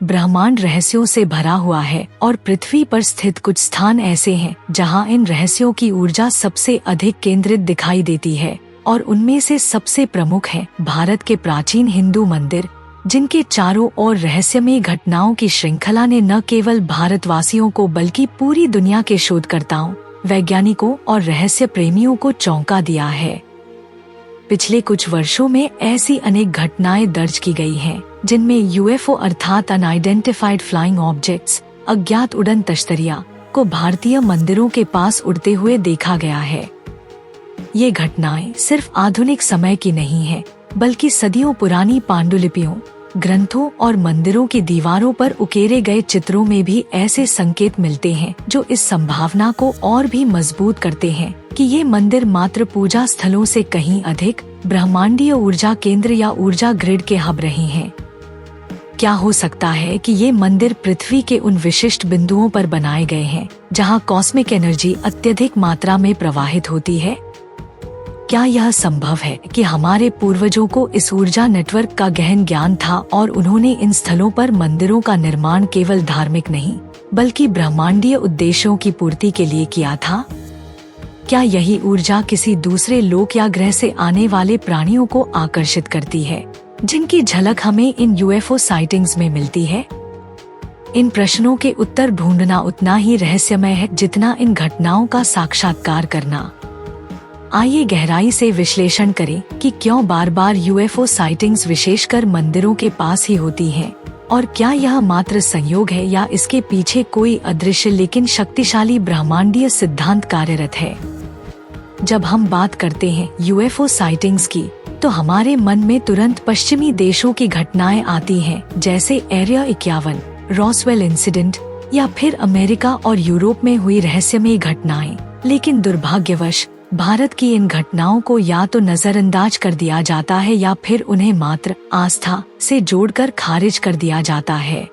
ब्रह्मांड रहस्यों से भरा हुआ है और पृथ्वी पर स्थित कुछ स्थान ऐसे हैं जहां इन रहस्यों की ऊर्जा सबसे अधिक केंद्रित दिखाई देती है, और उनमें से सबसे प्रमुख है भारत के प्राचीन हिंदू मंदिर, जिनके चारों ओर रहस्यमय घटनाओं की श्रृंखला ने न केवल भारतवासियों को बल्कि पूरी दुनिया के शोधकर्ताओं, वैज्ञानिकों और रहस्य प्रेमियों को चौंका दिया है। पिछले कुछ वर्षों में ऐसी अनेक घटनाएं दर्ज की गई हैं, जिनमें यूएफओ अर्थात अनआइडेंटिफाइड फ्लाइंग ऑब्जेक्ट्स, अज्ञात उड़न तश्तरियां को भारतीय मंदिरों के पास उड़ते हुए देखा गया है। ये घटनाएं सिर्फ आधुनिक समय की नहीं है, बल्कि सदियों पुरानी पांडुलिपियों, ग्रंथों और मंदिरों की दीवारों पर उकेरे गए चित्रों में भी ऐसे संकेत मिलते हैं जो इस संभावना को और भी मजबूत करते हैं कि ये मंदिर मात्र पूजा स्थलों से कहीं अधिक ब्रह्मांडीय ऊर्जा केंद्र या ऊर्जा ग्रिड के हब रहे हैं। क्या हो सकता है कि ये मंदिर पृथ्वी के उन विशिष्ट बिंदुओं पर बनाए गए हैं जहां कॉस्मिक एनर्जी अत्यधिक मात्रा में प्रवाहित होती है? क्या यह संभव है कि हमारे पूर्वजों को इस ऊर्जा नेटवर्क का गहन ज्ञान था और उन्होंने इन स्थलों पर मंदिरों का निर्माण केवल धार्मिक नहीं बल्कि ब्रह्मांडीय उद्देश्यों की पूर्ति के लिए किया था? क्या यही ऊर्जा किसी दूसरे लोक या ग्रह से आने वाले प्राणियों को आकर्षित करती है, जिनकी झलक हमें इन यूएफओ साइटिंग्स में मिलती है? इन प्रश्नों के उत्तर ढूंढना उतना ही रहस्यमय है जितना इन घटनाओं का साक्षात्कार करना। आइए गहराई से विश्लेषण करें कि क्यों बार बार यूएफओ साइटिंग्स विशेषकर मंदिरों के पास ही होती हैं, और क्या यह मात्र संयोग है या इसके पीछे कोई अदृश्य लेकिन शक्तिशाली ब्रह्मांडीय सिद्धांत कार्यरत है। जब हम बात करते हैं यूएफओ साइटिंग्स की, तो हमारे मन में तुरंत पश्चिमी देशों की घटनाएं आती हैं, जैसे एरिया 51, रॉसवेल इंसिडेंट या फिर अमेरिका और यूरोप में हुई रहस्यमय घटनाएं। लेकिन दुर्भाग्यवश भारत की इन घटनाओं को या तो नजरअंदाज कर दिया जाता है या फिर उन्हें मात्र आस्था से जोड़कर खारिज कर दिया जाता है।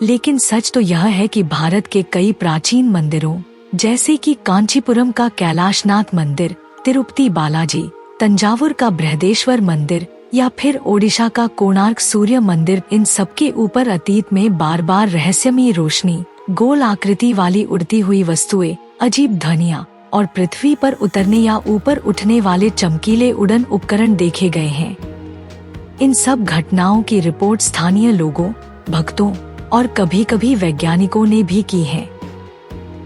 लेकिन सच तो यह है कि भारत के कई प्राचीन मंदिरों, जैसे कि कांचीपुरम का कैलाशनाथ मंदिर, तिरुपति बालाजी, तंजावुर का बृहदेश्वर मंदिर या फिर ओडिशा का कोणार्क सूर्य मंदिर, इन सबके ऊपर अतीत में बार बार रहस्यमयी रोशनी, गोल आकृति वाली उड़ती हुई वस्तुएं, अजीब ध्वनियां और पृथ्वी पर उतरने या ऊपर उठने वाले चमकीले उड़न उपकरण देखे गए हैं। इन सब घटनाओं की रिपोर्ट स्थानीय लोगों, भक्तों और कभी-कभी वैज्ञानिकों ने भी की है।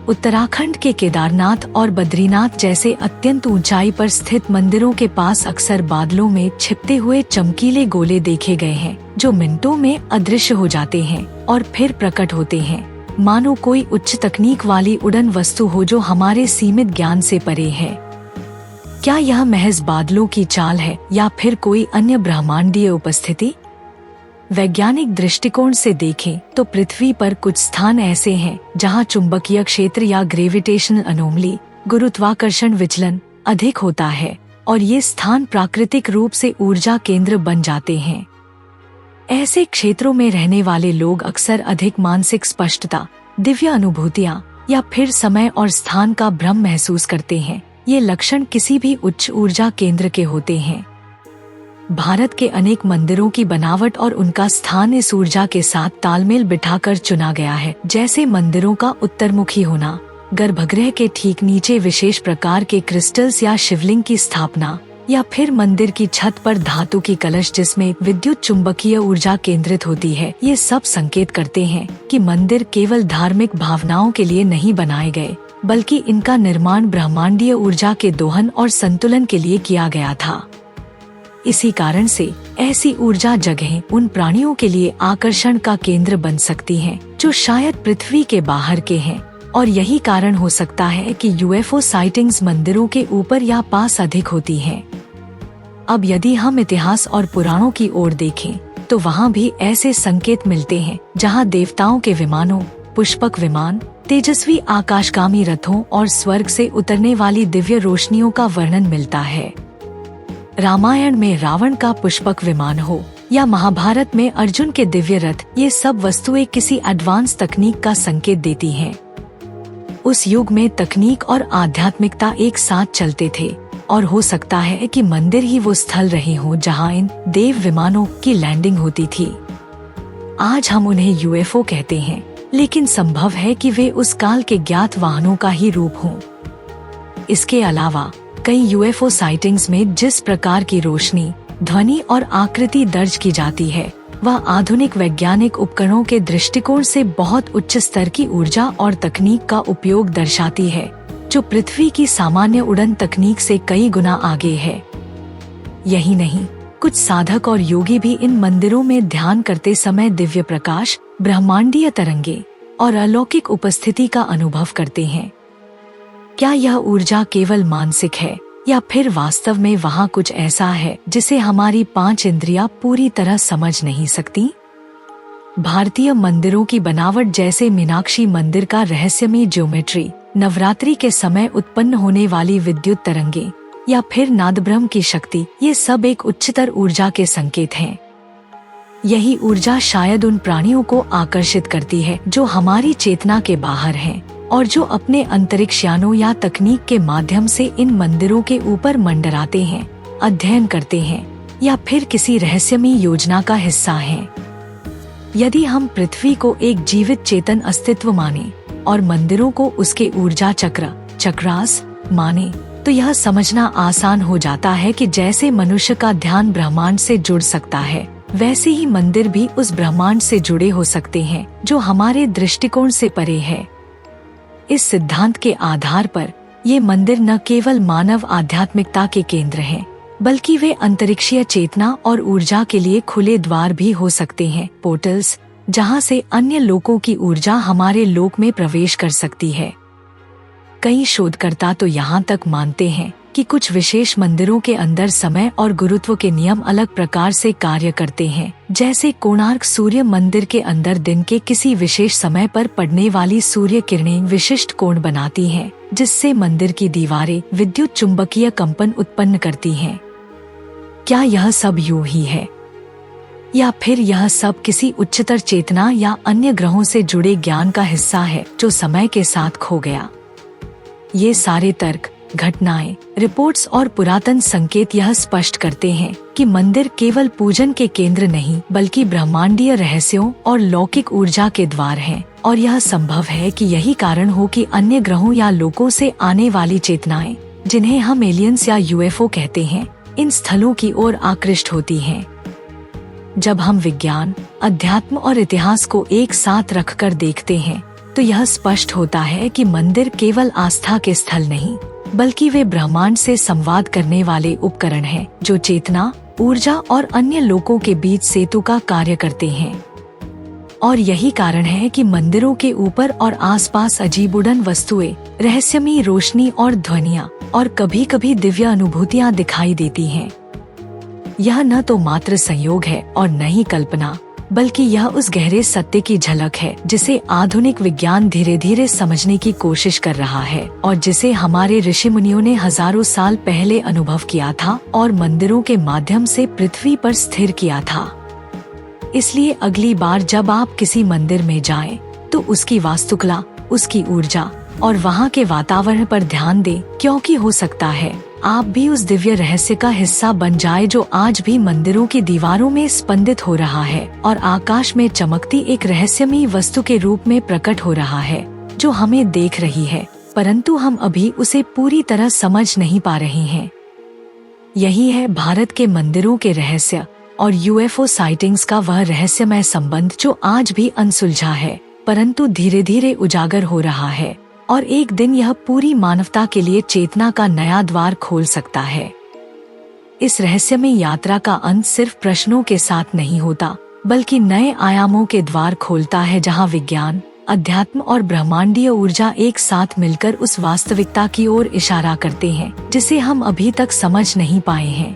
उत्तराखंड के केदारनाथ और बद्रीनाथ जैसे अत्यंत ऊंचाई पर स्थित मंदिरों के पास अक्सर बादलों में छिपते हुए चमकीले गोले देखे गए हैं, जो मिनटों में अदृश्य हो जाते हैं और फिर प्रकट होते हैं, मानो कोई उच्च तकनीक वाली उड़न वस्तु हो जो हमारे सीमित ज्ञान से परे है। क्या यह महज बादलों की चाल है या फिर कोई अन्य ब्रह्मांडीय उपस्थिति? वैज्ञानिक दृष्टिकोण से देखें तो पृथ्वी पर कुछ स्थान ऐसे हैं जहां चुंबकीय क्षेत्र या ग्रेविटेशनल अनोमली, गुरुत्वाकर्षण विचलन अधिक होता है, और ये स्थान प्राकृतिक रूप से ऊर्जा केंद्र बन जाते हैं। ऐसे क्षेत्रों में रहने वाले लोग अक्सर अधिक मानसिक स्पष्टता, दिव्य अनुभूतियां या फिर समय और स्थान का भ्रम महसूस करते हैं। ये लक्षण किसी भी उच्च ऊर्जा केंद्र के होते हैं। भारत के अनेक मंदिरों की बनावट और उनका स्थान इस ऊर्जा के साथ तालमेल बिठाकर चुना गया है, जैसे मंदिरों का उत्तरमुखी होना, गर्भगृह के ठीक नीचे विशेष प्रकार के क्रिस्टल्स या शिवलिंग की स्थापना, या फिर मंदिर की छत पर धातु की कलश जिसमें विद्युत चुंबकीय ऊर्जा केंद्रित होती है। ये सब संकेत करते हैं कि मंदिर केवल धार्मिक भावनाओं के लिए नहीं बनाए गए, बल्कि इनका निर्माण ब्रह्मांडीय ऊर्जा के दोहन और संतुलन के लिए किया गया था। इसी कारण से ऐसी ऊर्जा जगहें उन प्राणियों के लिए आकर्षण का केंद्र बन सकती हैं जो शायद पृथ्वी के बाहर के हैं, और यही कारण हो सकता है कि यूएफओ साइटिंग्स मंदिरों के ऊपर या पास अधिक होती हैं। अब यदि हम इतिहास और पुराणों की ओर देखें, तो वहाँ भी ऐसे संकेत मिलते हैं जहाँ देवताओं के विमानों, पुष्पक विमान, तेजस्वी आकाशगामी रथों और स्वर्ग से उतरने वाली दिव्य रोशनियों का वर्णन मिलता है। रामायण में रावण का पुष्पक विमान हो या महाभारत में अर्जुन के दिव्य रथ, ये सब वस्तुएं किसी एडवांस तकनीक का संकेत देती हैं। उस युग में तकनीक और आध्यात्मिकता एक साथ चलते थे, और हो सकता है कि मंदिर ही वो स्थल रहे हों जहां इन देव विमानों की लैंडिंग होती थी। आज हम उन्हें यूएफओ कहते हैं, लेकिन संभव है कि वे उस काल के ज्ञात वाहनों का ही रूप हों। इसके अलावा कई यूएफओ साइटिंग्स में जिस प्रकार की रोशनी, ध्वनि और आकृति दर्ज की जाती है, वह आधुनिक वैज्ञानिक उपकरणों के दृष्टिकोण से बहुत उच्च स्तर की ऊर्जा और तकनीक का उपयोग दर्शाती है, जो पृथ्वी की सामान्य उड़न तकनीक से कई गुना आगे है। यही नहीं, कुछ साधक और योगी भी इन मंदिरों में ध्यान करते समय दिव्य प्रकाश, ब्रह्मांडीय तरंगे और अलौकिक उपस्थिति का अनुभव करते हैं। क्या यह ऊर्जा केवल मानसिक है या फिर वास्तव में वहाँ कुछ ऐसा है जिसे हमारी 5 इंद्रियां पूरी तरह समझ नहीं सकती? भारतीय मंदिरों की बनावट जैसे मीनाक्षी मंदिर का रहस्यमय ज्योमेट्री, नवरात्रि के समय उत्पन्न होने वाली विद्युत तरंगे या फिर नादब्रह्म की शक्ति, ये सब एक उच्चतर ऊर्जा के संकेत हैं। यही ऊर्जा शायद उन प्राणियों को आकर्षित करती है जो हमारी चेतना के बाहर हैं और जो अपने अंतरिक्ष यानों या तकनीक के माध्यम से इन मंदिरों के ऊपर मंडराते हैं, अध्ययन करते हैं या फिर किसी रहस्यमयी योजना का हिस्सा हैं। यदि हम पृथ्वी को एक जीवित चेतन अस्तित्व माने और मंदिरों को उसके ऊर्जा चक्रास माने, तो यह समझना आसान हो जाता है कि जैसे मनुष्य का ध्यान ब्रह्मांड से जुड़ सकता है, वैसे ही मंदिर भी उस ब्रह्मांड से जुड़े हो सकते हैं जो हमारे दृष्टिकोण से परे है। इस सिद्धांत के आधार पर ये मंदिर न केवल मानव आध्यात्मिकता के केंद्र हैं, बल्कि वे अंतरिक्षीय चेतना और ऊर्जा के लिए खुले द्वार भी हो सकते हैं, पोर्टल्स, जहां से अन्य लोकों की ऊर्जा हमारे लोक में प्रवेश कर सकती है। कई शोधकर्ता तो यहाँ तक मानते हैं कि कुछ विशेष मंदिरों के अंदर समय और गुरुत्व के नियम अलग प्रकार से कार्य करते हैं। जैसे कोणार्क सूर्य मंदिर के अंदर दिन के किसी विशेष समय पर पड़ने वाली सूर्य किरणें विशिष्ट कोण बनाती हैं, जिससे मंदिर की दीवारें विद्युत चुंबकीय कंपन उत्पन्न करती हैं। क्या यह सब यूं ही है, या फिर यह सब किसी उच्चतर चेतना या अन्य ग्रहों से जुड़े ज्ञान का हिस्सा है जो समय के साथ खो गया? ये सारे तर्क, घटनाएं, रिपोर्ट्स और पुरातन संकेत यह स्पष्ट करते हैं कि मंदिर केवल पूजन के केंद्र नहीं, बल्कि ब्रह्मांडीय रहस्यों और लौकिक ऊर्जा के द्वार हैं। और यह संभव है कि यही कारण हो कि अन्य ग्रहों या लोकों से आने वाली चेतनाएं, जिन्हें हम एलियंस या यूएफओ कहते हैं, इन स्थलों की ओर आकृष्ट होती हैं। जब हम विज्ञान, अध्यात्म और इतिहास को एक साथ रखकर देखते हैं, तो यह स्पष्ट होता है कि मंदिर केवल आस्था के स्थल नहीं, बल्कि वे ब्रह्मांड से संवाद करने वाले उपकरण हैं, जो चेतना, ऊर्जा और अन्य लोकों के बीच सेतु का कार्य करते हैं। और यही कारण है कि मंदिरों के ऊपर और आसपास अजीब उड़न वस्तुएं, रहस्यमयी रोशनी और ध्वनियाँ और कभी कभी दिव्य अनुभूतियाँ दिखाई देती हैं। यह न तो मात्र संयोग है और न ही कल्पना, बल्कि यह उस गहरे सत्य की झलक है जिसे आधुनिक विज्ञान धीरे धीरे समझने की कोशिश कर रहा है और जिसे हमारे ऋषि मुनियों ने हजारों साल पहले अनुभव किया था और मंदिरों के माध्यम से पृथ्वी पर स्थिर किया था। इसलिए अगली बार जब आप किसी मंदिर में जाएं, तो उसकी वास्तुकला, उसकी ऊर्जा और वहाँ के वातावरण पर ध्यान दें, क्योंकि हो सकता है आप भी उस दिव्य रहस्य का हिस्सा बन जाए जो आज भी मंदिरों की दीवारों में स्पंदित हो रहा है और आकाश में चमकती एक रहस्यमयी वस्तु के रूप में प्रकट हो रहा है, जो हमें देख रही है, परंतु हम अभी उसे पूरी तरह समझ नहीं पा रहे हैं। यही है भारत के मंदिरों के रहस्य और यूएफओ साइटिंग्स का वह रहस्यमय संबंध जो आज भी अनसुलझा है, परंतु धीरे धीरे उजागर हो रहा है और एक दिन यह पूरी मानवता के लिए चेतना का नया द्वार खोल सकता है। इस रहस्यमय यात्रा का अंत सिर्फ प्रश्नों के साथ नहीं होता, बल्कि नए आयामों के द्वार खोलता है जहां विज्ञान, अध्यात्म और ब्रह्मांडीय ऊर्जा एक साथ मिलकर उस वास्तविकता की ओर इशारा करते हैं जिसे हम अभी तक समझ नहीं पाए हैं।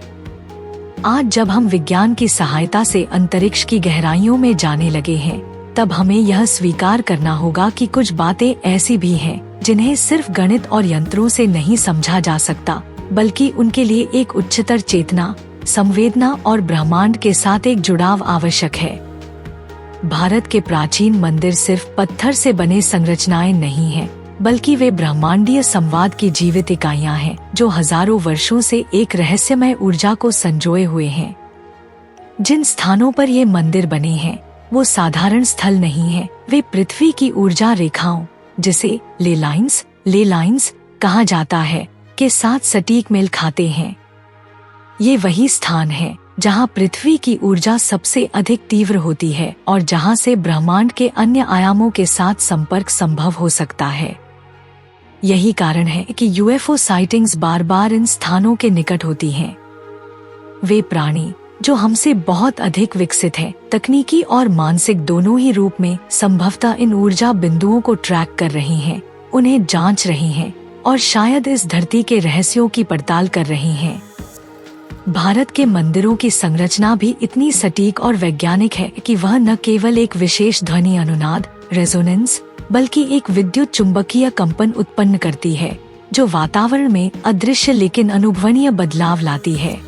आज जब हम विज्ञान की सहायता से अंतरिक्ष की गहराइयों में जाने लगे हैं, तब हमें यह स्वीकार करना होगा कि कुछ बातें ऐसी भी हैं जिन्हें सिर्फ गणित और यंत्रों से नहीं समझा जा सकता, बल्कि उनके लिए एक उच्चतर चेतना, संवेदना और ब्रह्मांड के साथ एक जुड़ाव आवश्यक है। भारत के प्राचीन मंदिर सिर्फ पत्थर से बने संरचनाएं नहीं हैं, बल्कि वे ब्रह्मांडीय संवाद की जीवित इकाइयां हैं जो हजारों वर्षों से एक रहस्यमय ऊर्जा को संजोए हुए हैं। जिन स्थानों पर ये मंदिर बने हैं, वो साधारण स्थल नहीं है, वे पृथ्वी की ऊर्जा रेखाओं, जिसे ले लाइंस कहा जाता है, के साथ सटीक मेल खाते हैं। ये वही स्थान है जहाँ पृथ्वी की ऊर्जा सबसे अधिक तीव्र होती है और जहाँ से ब्रह्मांड के अन्य आयामों के साथ संपर्क संभव हो सकता है। यही कारण है कि यूएफओ साइटिंग्स बार बार इन स्थानों के निकट होती हैं। वे प्राणी जो हमसे बहुत अधिक विकसित हैं, तकनीकी और मानसिक दोनों ही रूप में, संभवतः इन ऊर्जा बिंदुओं को ट्रैक कर रही हैं, उन्हें जांच रही हैं और शायद इस धरती के रहस्यों की पड़ताल कर रही हैं। भारत के मंदिरों की संरचना भी इतनी सटीक और वैज्ञानिक है कि वह न केवल एक विशेष ध्वनि अनुनाद रेजोनेंस, बल्कि एक विद्युत चुंबकीय कंपन उत्पन्न करती है, जो वातावरण में अदृश्य लेकिन अनुभवनीय बदलाव लाती है।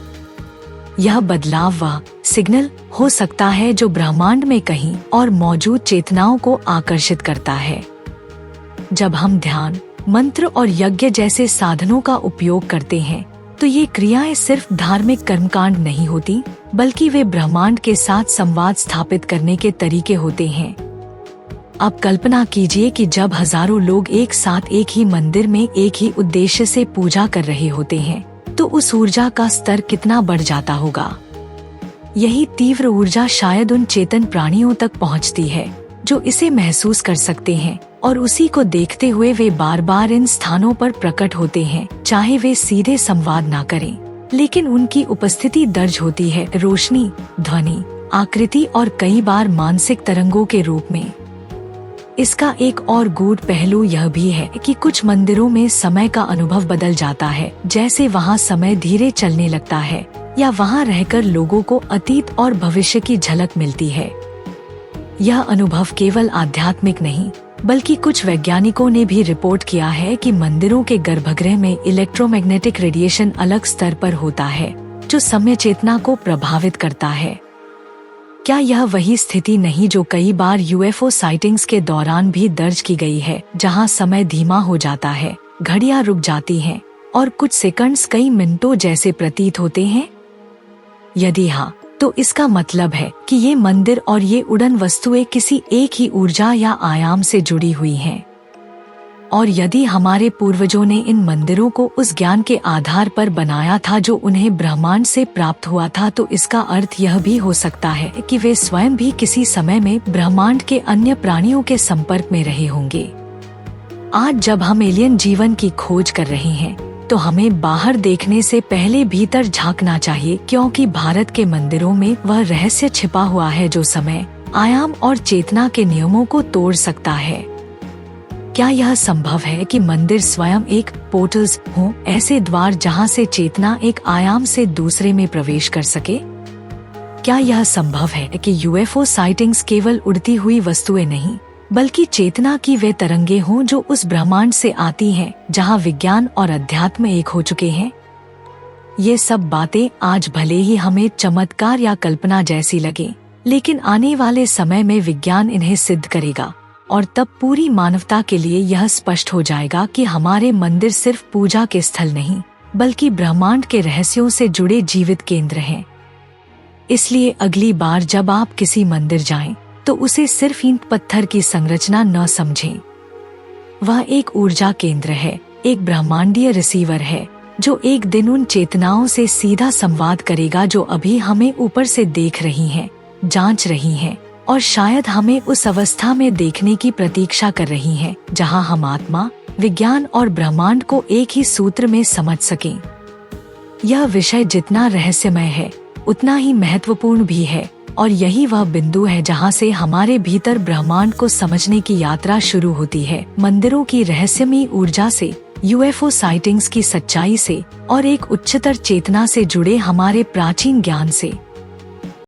यह बदलाव वह सिग्नल हो सकता है जो ब्रह्मांड में कहीं और मौजूद चेतनाओं को आकर्षित करता है। जब हम ध्यान, मंत्र और यज्ञ जैसे साधनों का उपयोग करते हैं, तो ये क्रियाएं सिर्फ धार्मिक कर्मकांड नहीं होती, बल्कि वे ब्रह्मांड के साथ संवाद स्थापित करने के तरीके होते हैं। अब कल्पना कीजिए कि जब हजारों लोग एक साथ एक ही मंदिर में एक ही उद्देश्य से पूजा कर रहे होते हैं, तो उस ऊर्जा का स्तर कितना बढ़ जाता होगा। यही तीव्र ऊर्जा शायद उन चेतन प्राणियों तक पहुंचती है जो इसे महसूस कर सकते हैं, और उसी को देखते हुए वे बार बार इन स्थानों पर प्रकट होते हैं, चाहे वे सीधे संवाद ना करें, लेकिन उनकी उपस्थिति दर्ज होती है रोशनी, ध्वनि, आकृति और कई बार मानसिक तरंगों के रूप में। इसका एक और गूढ़ पहलू यह भी है कि कुछ मंदिरों में समय का अनुभव बदल जाता है, जैसे वहाँ समय धीरे चलने लगता है या वहाँ रहकर लोगों को अतीत और भविष्य की झलक मिलती है। यह अनुभव केवल आध्यात्मिक नहीं, बल्कि कुछ वैज्ञानिकों ने भी रिपोर्ट किया है कि मंदिरों के गर्भगृह में इलेक्ट्रोमैग्नेटिक रेडिएशन अलग स्तर पर होता है, जो समय चेतना को प्रभावित करता है। क्या यह वही स्थिति नहीं जो कई बार यूएफओ साइटिंग्स के दौरान भी दर्ज की गई है, जहां समय धीमा हो जाता है, घड़ियां रुक जाती हैं और कुछ सेकंड्स कई मिनटों जैसे प्रतीत होते हैं? यदि हाँ, तो इसका मतलब है कि ये मंदिर और ये उड़न वस्तुएं किसी एक ही ऊर्जा या आयाम से जुड़ी हुई हैं। और यदि हमारे पूर्वजों ने इन मंदिरों को उस ज्ञान के आधार पर बनाया था जो उन्हें ब्रह्मांड से प्राप्त हुआ था, तो इसका अर्थ यह भी हो सकता है कि वे स्वयं भी किसी समय में ब्रह्मांड के अन्य प्राणियों के संपर्क में रहे होंगे। आज जब हम एलियन जीवन की खोज कर रहे हैं, तो हमें बाहर देखने से पहले भीतर झांकना चाहिए, क्योंकि भारत के मंदिरों में वह रहस्य छिपा हुआ है जो समय, आयाम और चेतना के नियमों को तोड़ सकता है। क्या यह संभव है कि मंदिर स्वयं एक पोर्टल्स हों, ऐसे द्वार जहां से चेतना एक आयाम से दूसरे में प्रवेश कर सके? क्या यह संभव है कि यूएफओ साइटिंग्स केवल उड़ती हुई वस्तुएं नहीं, बल्कि चेतना की वे तरंगे हों जो उस ब्रह्मांड से आती हैं, जहां विज्ञान और अध्यात्म एक हो चुके हैं? ये सब बातें आज भले ही हमें चमत्कार या कल्पना जैसी लगे, लेकिन आने वाले समय में विज्ञान इन्हें सिद्ध करेगा, और तब पूरी मानवता के लिए यह स्पष्ट हो जाएगा कि हमारे मंदिर सिर्फ पूजा के स्थल नहीं, बल्कि ब्रह्मांड के रहस्यों से जुड़े जीवित केंद्र हैं। इसलिए अगली बार जब आप किसी मंदिर जाएं, तो उसे सिर्फ ईंट पत्थर की संरचना न समझें। वह एक ऊर्जा केंद्र है, एक ब्रह्मांडीय रिसीवर है, जो एक दिन उन चेतनाओं से सीधा संवाद करेगा जो अभी हमें ऊपर से देख रही हैं, जांच रही हैं, और शायद हमें उस अवस्था में देखने की प्रतीक्षा कर रही हैं, जहां हम आत्मा, विज्ञान और ब्रह्मांड को एक ही सूत्र में समझ सकें। यह विषय जितना रहस्यमय है, उतना ही महत्वपूर्ण भी है, और यही वह बिंदु है जहां से हमारे भीतर ब्रह्मांड को समझने की यात्रा शुरू होती है, मंदिरों की रहस्यमयी ऊर्जा से, यूएफओ साइटिंग्स की सच्चाई से, और एक उच्चतर चेतना से जुड़े हमारे प्राचीन ज्ञान से।